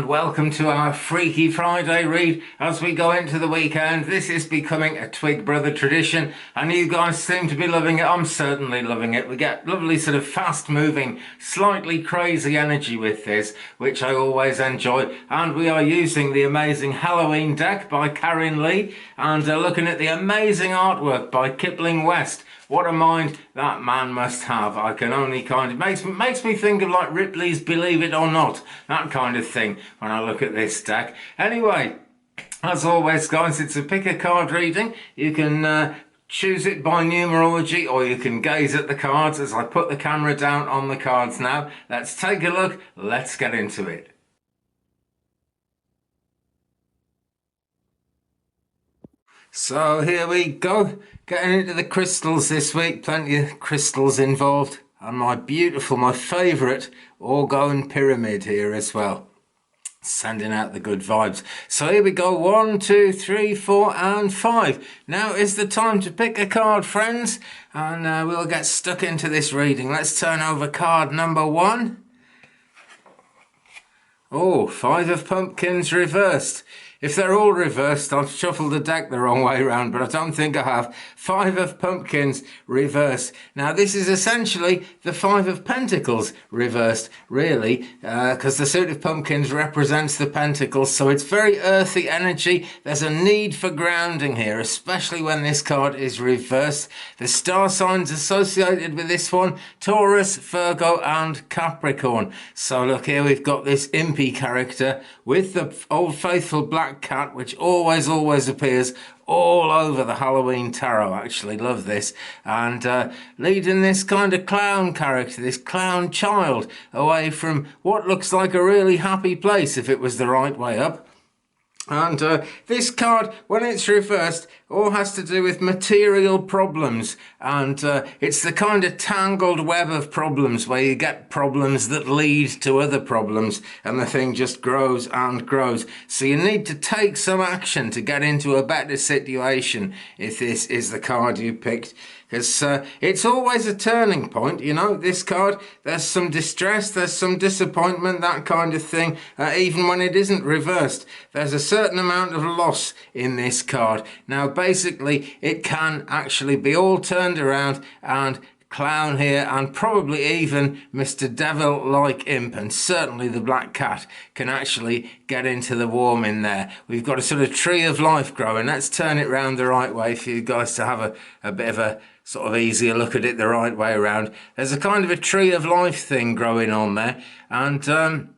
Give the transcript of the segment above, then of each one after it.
and welcome to our Freaky Friday read as we go into the weekend. This is becoming a Twig Brother tradition, and you guys seem to be loving it. I'm certainly loving it. We get lovely sort of fast-moving, slightly crazy energy with this, which I always enjoy, and we are using the amazing Halloween deck by Karen Lee, and looking at the amazing artwork by Kipling West. What a mind that man must have. I can only kind of makes me think of like Ripley's Believe It or Not, that kind of thing when I look at this deck. Anyway, as always guys, it's a pick a card reading. You can choose it by numerology, or you can gaze at the cards as I put the camera down on the cards now. Let's take a look. Let's get into it. So here we go, getting into the crystals this week. Plenty of crystals involved, and my favourite Orgone Pyramid here as well, sending out the good vibes. So here we go, 1, 2, 3, 4 and 5. Now is the time to pick a card, friends, and we'll get stuck into this reading. Let's turn over card number 1. Oh, 5 of Pumpkins reversed. If they're all reversed, I've shuffled the deck the wrong way around, but I don't think I have. 5 of Pumpkins reversed. Now, this is essentially the 5 of Pentacles reversed, really, because the suit of Pumpkins represents the Pentacles, so it's very earthy energy. There's a need for grounding here, especially when this card is reversed. The star signs associated with this one, Taurus, Virgo, and Capricorn. So look, here we've got this impy character with the old faithful black cat, which always appears all over the Halloween tarot. I actually love this, and leading this kind of clown character, this clown child, away from what looks like a really happy place if it was the right way up. And this card, when it's reversed, all has to do with material problems, and it's the kind of tangled web of problems where you get problems that lead to other problems, and the thing just grows and grows. So you need to take some action to get into a better situation if this is the card you picked, because it's always a turning point, you know, this card. There's some distress, there's some disappointment, that kind of thing, even when it isn't reversed. There's a certain amount of loss in this card. Now, basically, it can actually be all turned around, and Clown here, and probably even Mr. Devil-like Imp, and certainly the Black Cat can actually get into the warm in there. We've got a sort of tree of life growing. Let's turn it round the right way for you guys to have a bit of a sort of easier look at it the right way around. There's a kind of a tree of life thing growing on there, and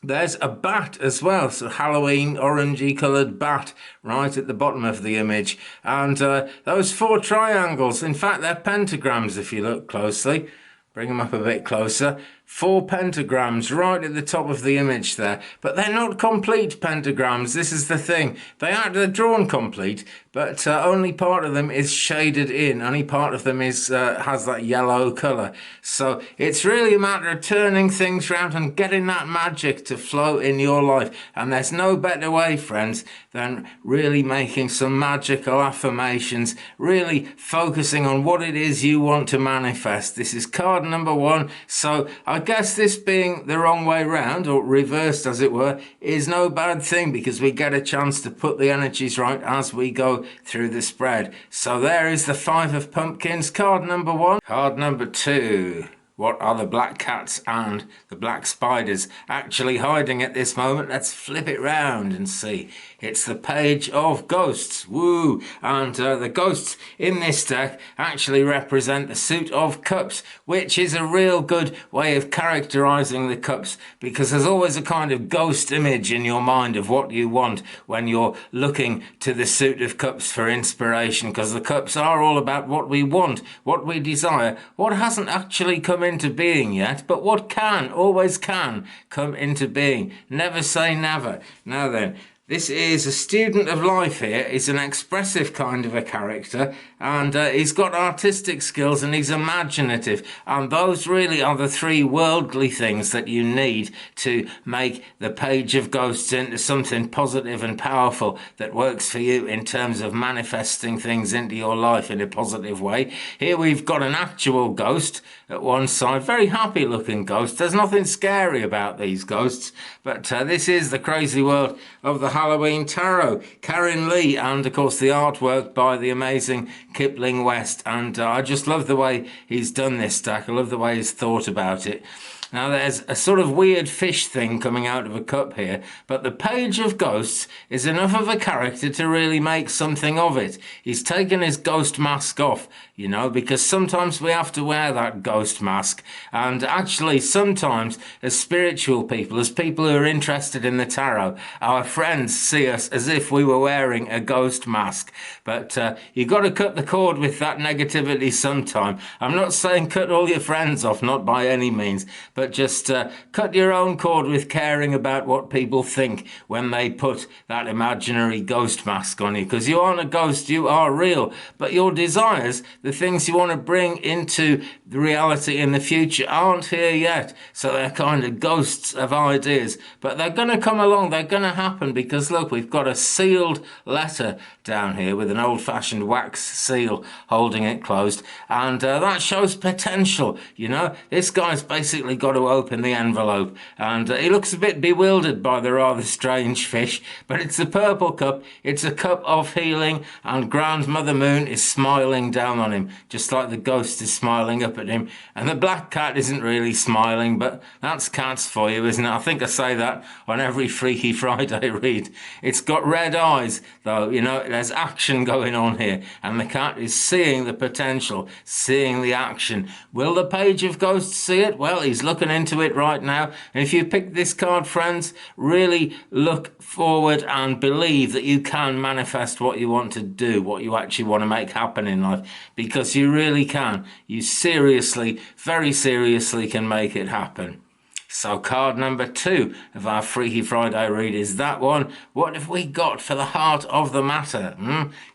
there's a bat as well, so Halloween orangey coloured bat right at the bottom of the image. And those 4 triangles, in fact they're pentagrams if you look closely. Bring them up a bit closer. 4 pentagrams right at the top of the image there. But they're not complete pentagrams. This is the thing. They're drawn complete, but only part of them is shaded in. Only part of them is has that yellow colour. So it's really a matter of turning things around and getting that magic to flow in your life. And there's no better way, friends, than really making some magical affirmations, really focusing on what it is you want to manifest. This is card number 1. So I guess this being the wrong way round, or reversed as it were, is no bad thing, because we get a chance to put the energies right as we go through the spread. So there is the 5 of Pumpkins, card number 1. Card number 2. What are the black cats and the black spiders actually hiding at this moment? Let's flip it round and see. It's the Page of Ghosts. Woo! And the ghosts in this deck actually represent the suit of cups, which is a real good way of characterizing the cups, because there's always a kind of ghost image in your mind of what you want when you're looking to the suit of cups for inspiration, because the cups are all about what we want, what we desire, what hasn't actually come into being yet, but what can, always can, come into being. Never say never. Now then, This is a student of life here. He's an expressive kind of a character, and he's got artistic skills and he's imaginative. And those really are the three worldly things that you need to make the Page of Ghosts into something positive and powerful that works for you in terms of manifesting things into your life in a positive way. Here we've got an actual ghost at one side, very happy looking ghost. There's nothing scary about these ghosts, but this is the crazy world of the Halloween Tarot. Karen Lee, and of course the artwork by the amazing Kipling West, and I just love the way he's done this stack. I love the way he's thought about it. Now there's a sort of weird fish thing coming out of a cup here, but the Page of Ghosts is enough of a character to really make something of it. He's taken his ghost mask off, you know, because sometimes we have to wear that ghost mask. And actually sometimes as spiritual people, as people who are interested in the tarot, our friends see us as if we were wearing a ghost mask. But you've got to cut the cord with that negativity sometime. I'm not saying cut all your friends off, not by any means, but just cut your own cord with caring about what people think when they put that imaginary ghost mask on you. Because you aren't a ghost, you are real. But your desires, the things you want to bring into the reality in the future, aren't here yet. So they're kind of ghosts of ideas. But they're going to come along, they're going to happen, because look, we've got a sealed letter down here with an old-fashioned wax seal holding it closed. And that shows potential, you know. This guy's basically got to open the envelope, and he looks a bit bewildered by the rather strange fish, but it's a purple cup, it's a cup of healing, and Grandmother Moon is smiling down on him, just like the ghost is smiling up at him. And the black cat isn't really smiling, but that's cats for you, isn't it? I think I say that on every Freaky Friday read. It's got red eyes, though, you know, there's action going on here, and the cat is seeing the potential, seeing the action. Will the Page of Ghosts see it? Well, he's looking into it right now. And if you pick this card, friends, really look forward and believe that you can manifest what you want to do, what you actually want to make happen in life, because you really can. You seriously, very seriously can make it happen. So card number 2 of our Freaky Friday read is that one. What have we got for the heart of the matter?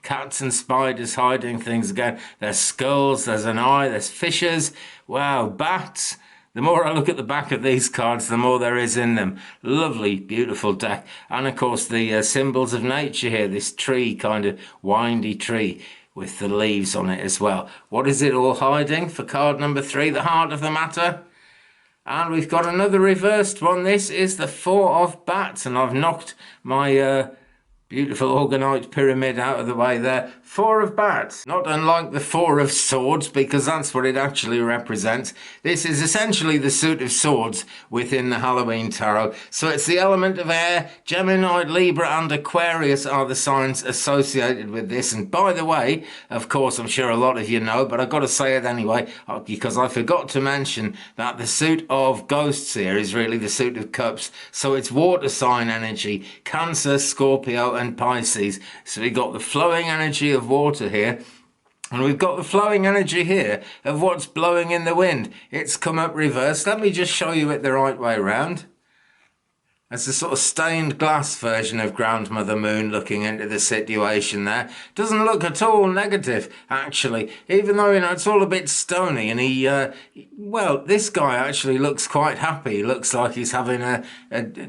Cats and spiders hiding things again. There's skulls, there's an eye, there's fishes. Wow, bats. The more I look at the back of these cards, the more there is in them. Lovely, beautiful deck. And of course the symbols of nature here, this tree, kind of windy tree with the leaves on it as well. What is it all hiding for card number 3, the heart of the matter? And we've got another reversed one. This is the 4 of bats, and I've knocked my beautiful orgonite pyramid out of the way there. 4 of bats, not unlike the 4 of swords, because that's what it actually represents. This is essentially the suit of swords within the Halloween Tarot. So it's the element of air. Gemini, Libra and Aquarius are the signs associated with this. And by the way, of course, I'm sure a lot of you know, but I've got to say it anyway, because I forgot to mention that the suit of ghosts here is really the suit of cups. So it's water sign energy, Cancer, Scorpio and Pisces. So we've got the flowing energy of water here, and we've got the flowing energy here of what's blowing in the wind. It's come up reversed. Let me just show you it the right way around. It's a sort of stained glass version of Grandmother Moon looking into the situation there. Doesn't look at all negative, actually, even though, you know, it's all a bit stony. And well, this guy actually looks quite happy. He looks like he's having a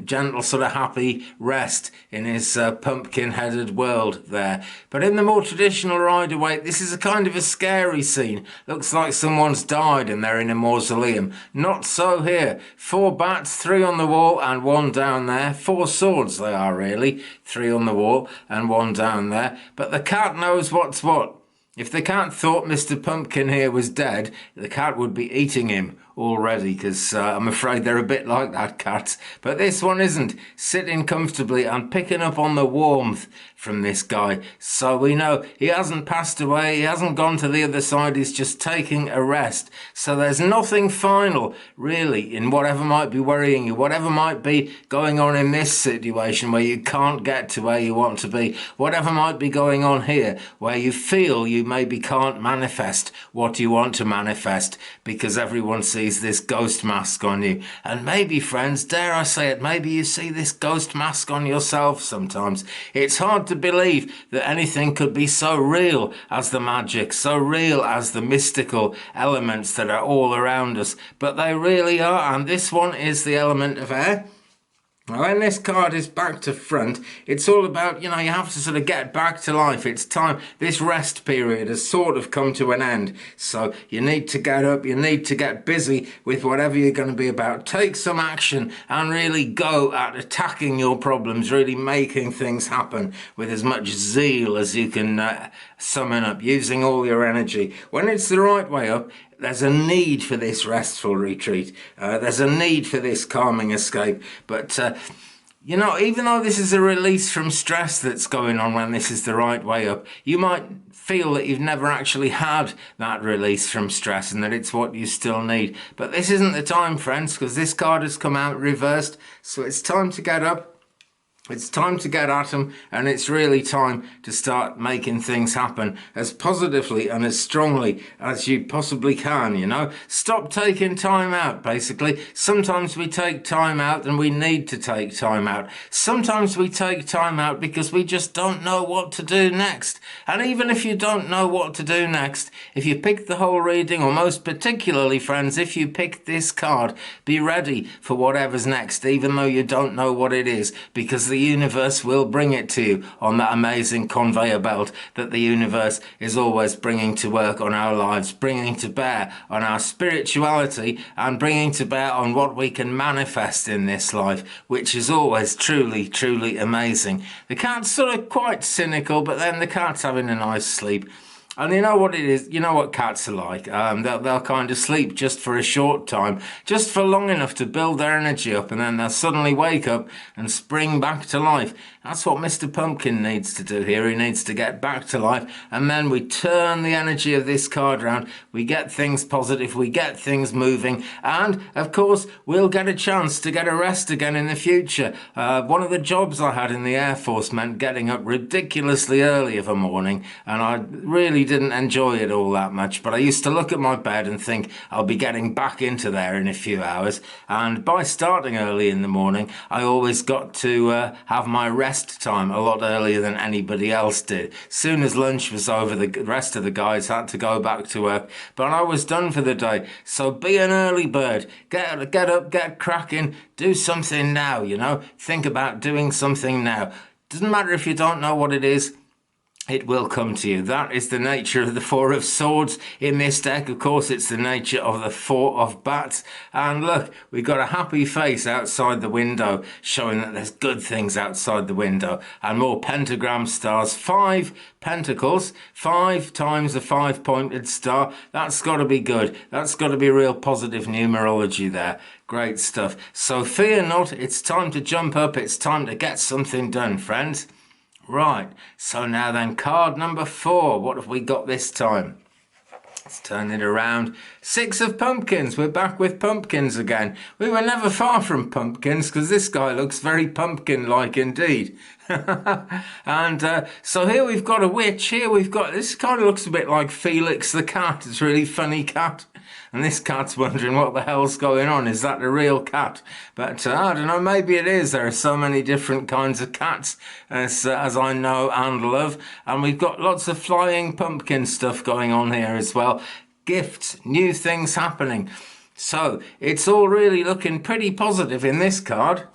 gentle sort of happy rest in his pumpkin-headed world there. But in the more traditional Rider-Waite, this is a kind of a scary scene. Looks like someone's died and they're in a mausoleum. Not so here. 4 bats, 3 on the wall and 1 down there. 4 swords they are really. 3 on the wall and 1 down there. But the cat knows what's what. If the cat thought Mr. Pumpkin here was dead, the cat would be eating him already, because I'm afraid they're a bit like that, cats. But this one isn't. Sitting comfortably and picking up on the warmth from this guy. So we know he hasn't passed away, he hasn't gone to the other side, he's just taking a rest. So there's nothing final, really, in whatever might be worrying you, whatever might be going on in this situation where you can't get to where you want to be, whatever might be going on here where you feel you maybe can't manifest what you want to manifest because everyone sees sees this ghost mask on you. And maybe, friends, dare I say it, maybe you see this ghost mask on yourself sometimes. It's hard to believe that anything could be so real as the magic, so real as the mystical elements that are all around us. But they really are, and this one is the element of air. When this card is back to front, it's all about, you have to sort of get back to life. It's time. This rest period has sort of come to an end. So you need to get up, you need to get busy with whatever you're going to be about. Take some action and really go at attacking your problems, really making things happen with as much zeal as you can summon up, using all your energy. When it's the right way up, there's a need for this restful retreat. There's a need for this calming escape. But, even though this is a release from stress that's going on when this is the right way up, you might feel that you've never actually had that release from stress and that it's what you still need. But this isn't the time, friends, because this card has come out reversed. So it's time to get up. It's time to get at them, and it's really time to start making things happen as positively and as strongly as you possibly can, Stop taking time out, basically. Sometimes we take time out and we need to take time out. Sometimes we take time out because we just don't know what to do next. And even if you don't know what to do next, if you pick the whole reading, or most particularly, friends, if you pick this card, be ready for whatever's next, even though you don't know what it is, because the universe will bring it to you on that amazing conveyor belt that the universe is always bringing to work on our lives, bringing to bear on our spirituality, and bringing to bear on what we can manifest in this life, which is always truly, truly amazing. The cat's sort of quite cynical, but then the cat's having a nice sleep. And you know what it is, you know what cats are like. They'll kind of sleep just for a short time, just for long enough to build their energy up, and then they'll suddenly wake up and spring back to life. That's what Mr. Pumpkin needs to do here. He needs to get back to life, and then we turn the energy of this card around. We get things positive, we get things moving, and of course we'll get a chance to get a rest again in the future. One of the jobs I had in the Air Force meant getting up ridiculously early of a morning, and I really didn't enjoy it all that much, but I used to look at my bed and think I'll be getting back into there in a few hours, and by starting early in the morning I always got to have my rest time a lot earlier than anybody else did. Soon as lunch was over, the rest of the guys had to go back to work, but I was done for the day. So be an early bird, get up, get cracking, do something now, think about doing something now. Doesn't matter if you don't know what it is, it will come to you. That is the nature of the Four of Swords in this deck. Of course, it's the nature of the Four of Bats. And look, we've got a happy face outside the window, showing that there's good things outside the window. And more pentagram stars. 5 pentacles, 5 times a 5-pointed star. That's got to be good. That's got to be real positive numerology there. Great stuff. So fear not. It's time to jump up. It's time to get something done, friends. Right, so now then, card number 4. What have we got this time? Let's turn it around. 6 of pumpkins. We're back with pumpkins again. We were never far from pumpkins because this guy looks very pumpkin-like indeed. And so here we've got a witch. Here we've got, this kind of looks a bit like Felix the cat. It's a really funny cat. And this cat's wondering what the hell's going on. Is that a real cat? But I don't know, maybe it is. There are so many different kinds of cats as I know and love. And we've got lots of flying pumpkin stuff going on here as well. Gifts, new things happening. So it's all really looking pretty positive in this card.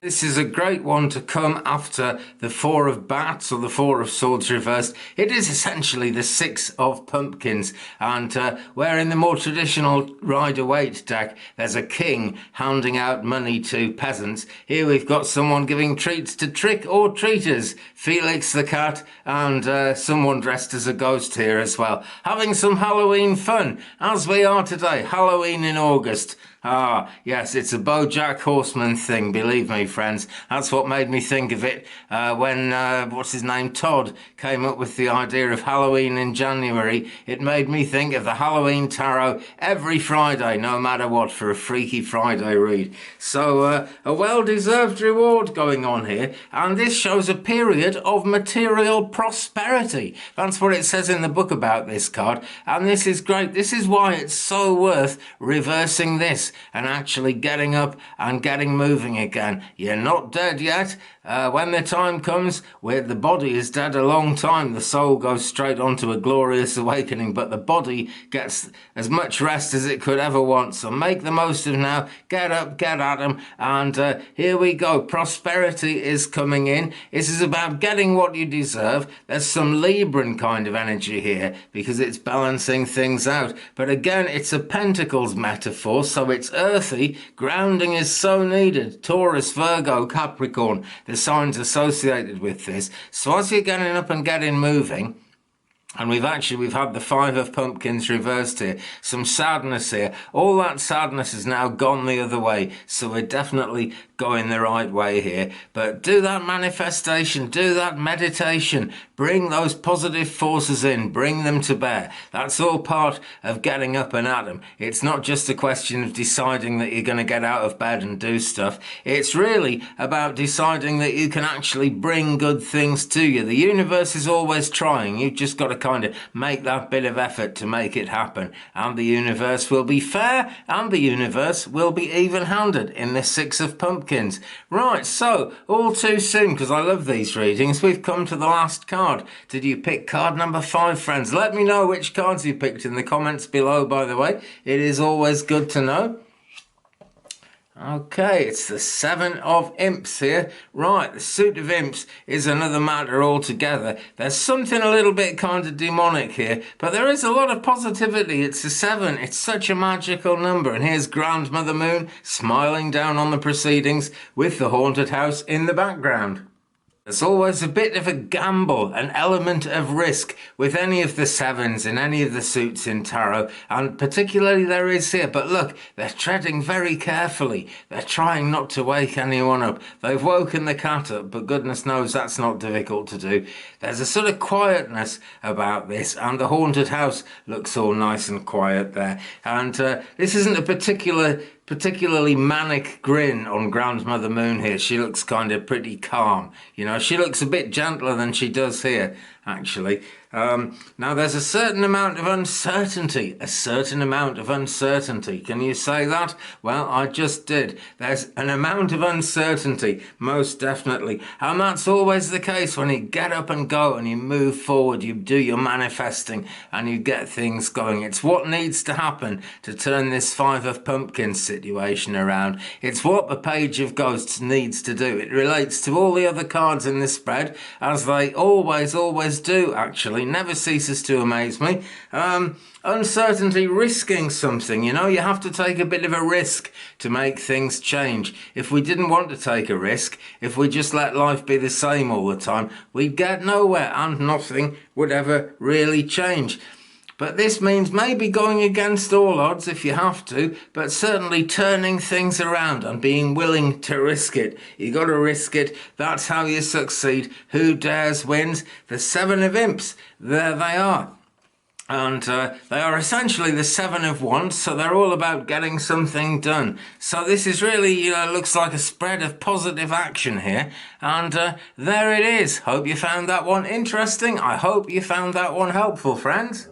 This is a great one to come after the 4 of Bats or the 4 of Swords reversed. It is essentially the 6 of Pumpkins, and where in the more traditional Rider-Waite deck there's a king handing out money to peasants, here we've got someone giving treats to trick or treaters, Felix the cat, and someone dressed as a ghost here as well. Having some Halloween fun, as we are today, Halloween in August. Ah, yes, it's a BoJack Horseman thing, believe me, friends. That's what made me think of it when, what's his name, Todd, came up with the idea of Halloween in January. It made me think of the Halloween Tarot every Friday, no matter what, for a Freaky Friday read. So a well-deserved reward going on here, and this shows a period of material prosperity. That's what it says in the book about this card, and this is great. This is why it's so worth reversing this and actually getting up and getting moving again. You're not dead yet. When the time comes where the body is dead a long time, the soul goes straight on to a glorious awakening, but the body gets as much rest as it could ever want. So make the most of now. Get up, get at them, and here we go. Prosperity is coming in. This is about getting what you deserve. There's some Libran kind of energy here because it's balancing things out. But again, it's a Pentacles metaphor, so it's earthy. Grounding is so needed. Taurus, Virgo, Capricorn, the signs associated with this. So as you're getting up and getting moving, and we've had the Five of Pumpkins reversed here, some sadness here. All that sadness has now gone the other way, so we're definitely going the right way here. But do that manifestation, do that meditation, bring those positive forces in, bring them to bear. That's all part of getting up and at them. It's not just a question of deciding that you're going to get out of bed and do stuff. It's really about deciding that you can actually bring good things to you. The universe is always trying. You've just got to kind of make that bit of effort to make it happen. And the universe will be fair, and the universe will be even-handed in the Six of Pumpkins. Right, so all too soon, because I love these readings, we've come to the last card. Did you pick card number 5, friends? Let me know which cards you picked in the comments below, by the way. It is always good to know. Okay, it's the Seven of Imps here. Right, the Suit of Imps is another matter altogether. There's something a little bit kind of demonic here, but there is a lot of positivity. It's a 7. It's such a magical number. And here's Grandmother Moon smiling down on the proceedings with the haunted house in the background. There's always a bit of a gamble, an element of risk with any of the 7s in any of the suits in tarot, and particularly there is here. But look, they're treading very carefully. They're trying not to wake anyone up. They've woken the cat up, but goodness knows that's not difficult to do. There's a sort of quietness about this, and the haunted house looks all nice and quiet there. And this isn't a particularly manic grin on Grandmother Moon here. She looks kind of pretty calm. You know, she looks a bit gentler than she does here, actually. Now, there's a certain amount of uncertainty. Can you say that? Well, I just did. There's an amount of uncertainty, most definitely. And that's always the case when you get up and go and you move forward, you do your manifesting and you get things going. It's what needs to happen to turn this Five of Pumpkins situation around. It's what the Page of Ghosts needs to do. It relates to all the other cards in this spread, as they always do, actually. Never ceases to amaze me. Uncertainty, risking something, you know, you have to take a bit of a risk to make things change. If we didn't want to take a risk, if we just let life be the same all the time, we'd get nowhere and nothing would ever really change. But this means maybe going against all odds if you have to, but certainly turning things around and being willing to risk it. You got to risk it. That's how you succeed. Who dares wins. The Seven of Imps, there they are. And they are essentially the 7 of Wands, so they're all about getting something done. So this is really, looks like a spread of positive action here. And there it is. Hope you found that one interesting. I hope you found that one helpful, friends.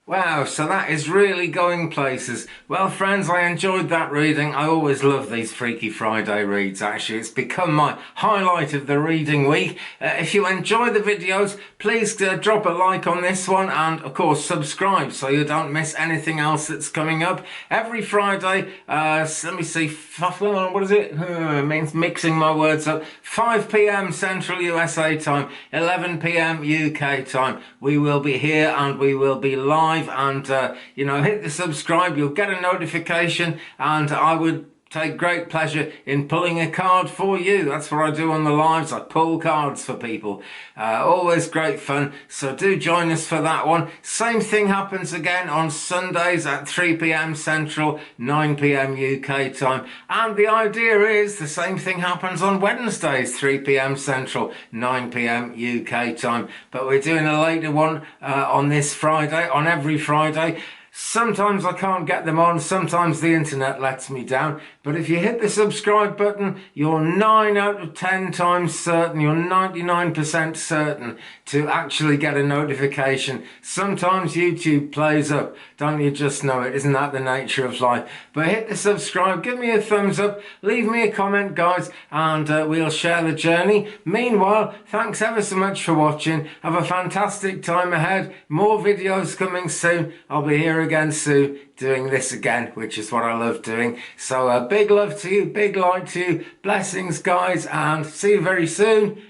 Wow, so that is really going places. Well, friends, I enjoyed that reading. I always love these Freaky Friday reads, actually. It's become my highlight of the reading week. If you enjoy the videos, please drop a like on this one and, of course, subscribe so you don't miss anything else that's coming up. Every Friday, let me see, what is it? It means mixing my words up. 5 p.m. Central USA time, 11 p.m. UK time. We will be here and we will be live. And hit the subscribe, you'll get a notification, and I would take great pleasure in pulling a card for you. That's what I do on the lives. I pull cards for people. Always great fun. So do join us for that one. Same thing happens again on Sundays at 3 p.m. Central, 9 p.m. UK time. And the idea is the same thing happens on Wednesdays, 3 p.m. Central, 9 p.m. UK time. But we're doing a later one on this Friday, on every Friday. Sometimes I can't get them on, sometimes the internet lets me down, but if you hit the subscribe button, you're 9 out of 10 times certain, you're 99% certain to actually get a notification. Sometimes YouTube plays up, don't you just know it? Isn't that the nature of life? But hit the subscribe, give me a thumbs up, leave me a comment, guys, and we'll share the journey. Meanwhile, thanks ever so much for watching. Have a fantastic time ahead. More videos coming soon. I'll be here again soon doing this again, which is what I love doing. So big love to you, big light to you, blessings, guys, and see you very soon.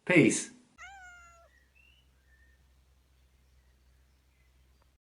Peace.